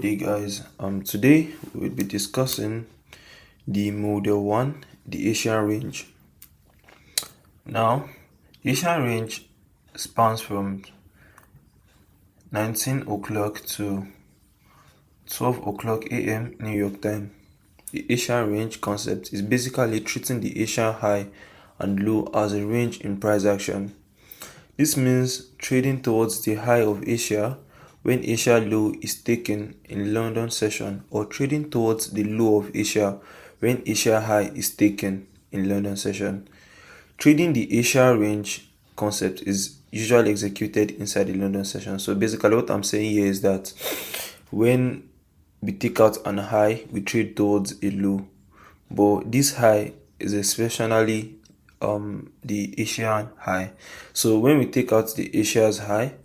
day guys. Today we'll be discussing the model 1, the Asian range. Now, the Asian range spans from 19 o'clock to 12 o'clock a.m. New York time. The Asian range concept is basically treating the Asian high and low as a range in price action. This means trading towards the high of Asia when Asia low is taken in London session, or trading towards the low of Asia when Asia high is taken in London session. Trading the Asia range concept is usually executed inside the London session. So basically what I'm saying here is that when we take out an high, we trade towards a low, but this high is especially the Asian high. So when we take out the Asia's high,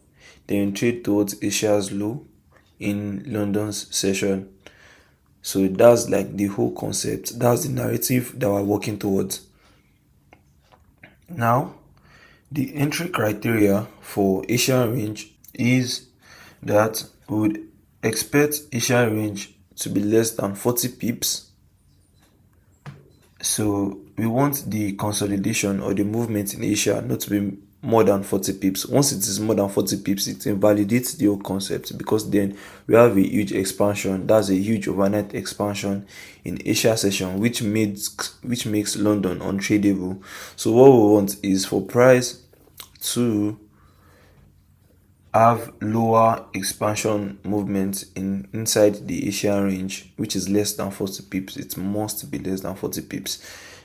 then trade towards Asia's low in London's session. So that's like the whole concept. That's the narrative that we're working towards. Now, the entry criteria for Asian range is that we would expect Asian range to be less than 40 pips. So we want the consolidation or the movement in Asia not to be more than 40 pips. Once it is more than 40 pips, it invalidates the whole concept, because then we have a huge expansion. That's a huge overnight expansion in Asia session, which makes London untradeable. So what we want is for price to have lower expansion movement inside the Asian range, which is less than 40 pips. It must be less than 40 pips.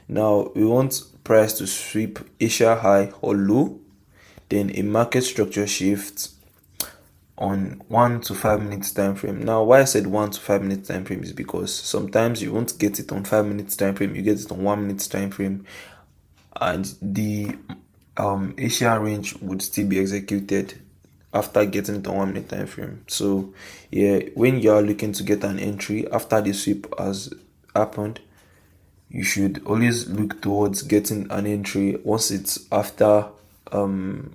Now we want price to sweep Asia high or low, then a market structure shift on 1 to 5 minutes time frame. Now why I said 1 to 5 minutes time frame is because sometimes you won't get it on 5 minutes time frame, you get it on 1 minute time frame, and the Asia range would still be executed after getting it on 1 minute time frame. So yeah, when you are looking to get an entry after the sweep has happened, you should always look towards getting an entry once it's after you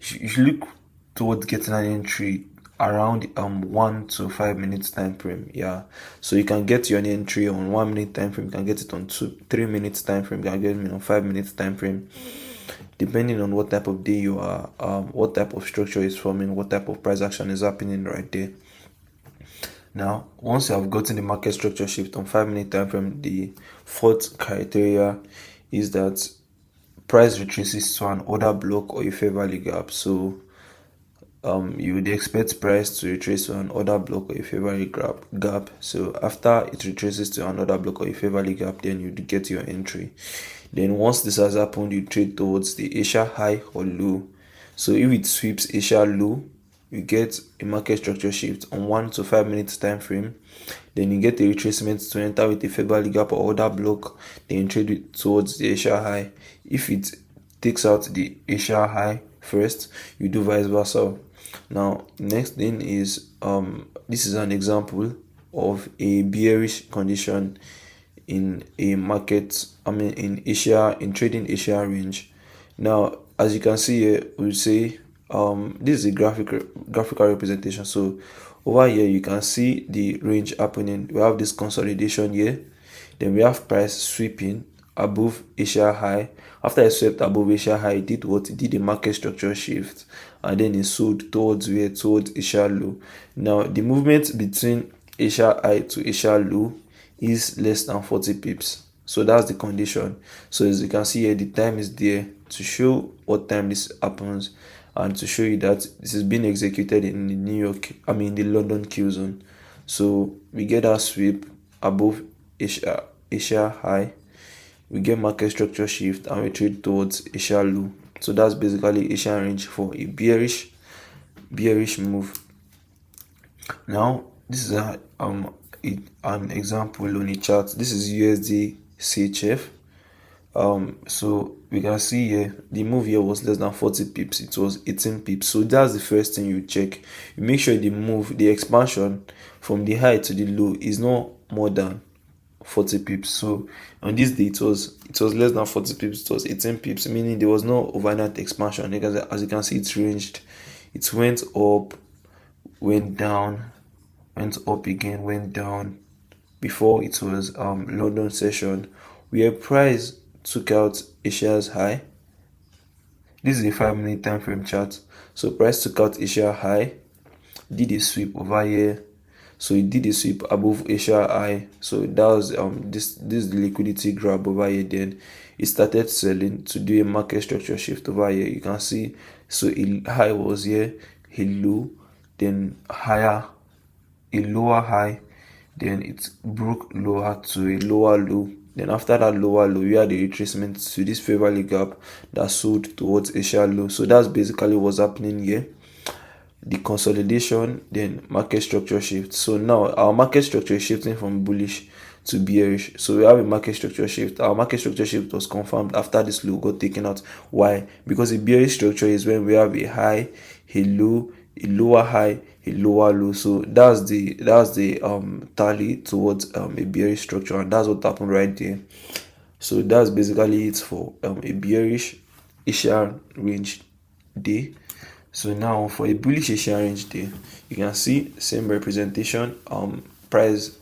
should look towards getting an entry around 1 to 5 minutes time frame. Yeah, so you can get your entry on 1 minute time frame, you can get it on 3 minutes time frame, you can get it on 5 minutes time frame, depending on what type of day you are, what type of structure is forming, what type of price action is happening right there. Now, once you have gotten the market structure shift on 5 minute time frame, the fourth criteria is that price retraces to an order block or a fair value gap. So you would expect price to retrace to an order block or a fair value gap. So after it retraces to an order block or a fair value gap, then you get your entry. Then once this has happened, you trade towards the Asia high or low. So if it sweeps Asia low, you get a market structure shift on 1 to 5 minutes time frame. Then you get a retracement to enter with a fair value gap or order block. Then you trade it towards the Asia high. If it takes out the Asia high first, you do vice versa. Now next thing is this is an example of a bearish condition in a market, in Asia, in trading Asia range. Now as you can see here, we'll say this is a graphical representation. So over here you can see the range happening. We have this consolidation here, then we have price sweeping above Asia high. After it swept above Asia high, it did what? It did a market structure shift, and then it sold towards Asia low. Now the movement between Asia high to Asia low is less than 40 pips. So that's the condition. So as you can see here, the time is there to show what time this happens, and to show you that this is being executed in the the London Killzone. So we get our sweep above Asia high, we get market structure shift, and we trade towards Asia low. So that's basically Asian range for a bearish move. Now this is an example on a chart. This is USD CHF. So we can see here the move here was less than 40 pips, it was 18 pips. So that's the first thing you check. You make sure the expansion from the high to the low is not more than 40 pips. So on this day it was less than 40 pips, it was 18 pips, meaning there was no overnight expansion. Because as you can see, it's ranged, it went up went down, went up again, went down before it was London session, where price took out Asia's high. This is a 5-minute time frame chart. So price took out Asia high, did a sweep over here. So it did a sweep above Asia high. So that was this is the liquidity grab over here. Then it started selling to do a market structure shift over here. You can see, so a high was here, a low, then higher, a lower high, then it broke lower to a lower low. Then after that lower low, we had a retracement to this favorable gap that sold towards Asia low. So that's basically what's happening here. The consolidation, then market structure shift. So now our market structure is shifting from bullish to bearish. So we have a market structure shift. Our market structure shift was confirmed after this low got taken out. Why? Because a bearish structure is when we have a high, a low, a lower high, a lower low. So that's the tally towards a bearish structure, and that's what happened right there. So that's basically it for a bearish Asia range day. So now for a bullish Asia range day, you can see same representation. Price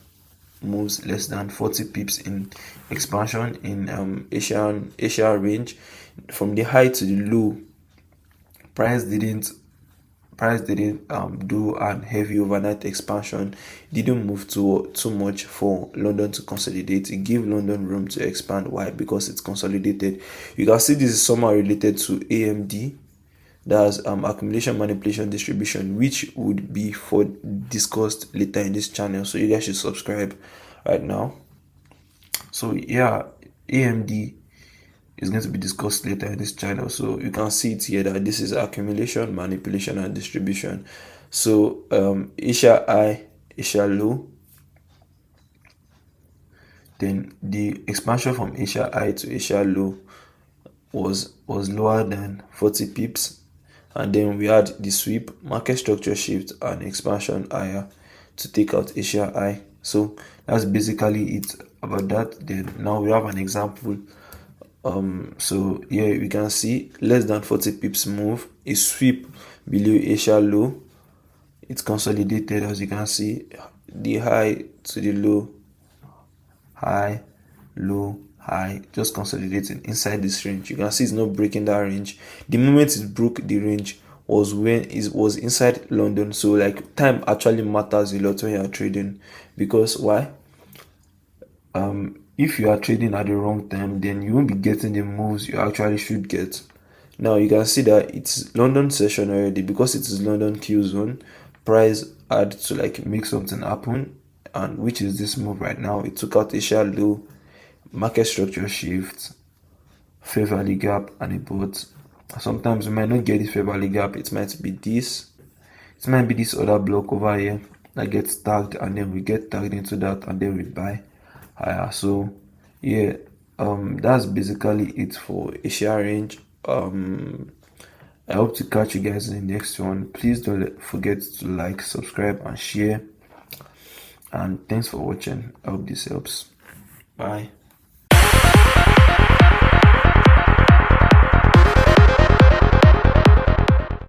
moves less than 40 pips in expansion in Asia range. From the high to the low, price didn't do an heavy overnight expansion. Didn't move too much for London to consolidate. It gave London room to expand. Why? Because it's consolidated. You can see this is somehow related to AMD. That's accumulation, manipulation, distribution, which would be for discussed later in this channel. So you guys should subscribe right now. So yeah, AMD is going to be discussed later in this channel. So you can see it here that this is accumulation, manipulation, and distribution. So Asia high, Asia low. Then the expansion from Asia high to Asia low was lower than 40 pips. And then we had the sweep, market structure shift, and expansion higher to take out Asia high. So that's basically it about that. Then now we have an example. So here we can see less than 40 pips move, a sweep below Asia low. It's consolidated, as you can see, the high to the low, high, low, high, just consolidating inside this range. You can see it's not breaking that range. The moment it broke the range was when it was inside London. So like time actually matters a lot when you are trading, because why? If you are trading at the wrong time, then you won't be getting the moves you actually should get. Now you can see that it's London session already. Because it is London Killzone, price had to like make something happen, and which is this move right now. It took out Asia low, market structure shift, fair value gap, and a bot. Sometimes we might not get this fair value gap. It might be this. It might be this other block over here that gets tagged, and then we get tagged into that, and then we buy higher. So yeah, that's basically it for Asia range. I hope to catch you guys in the next one. Please don't forget to like, subscribe, and share. And thanks for watching. I hope this helps. Bye.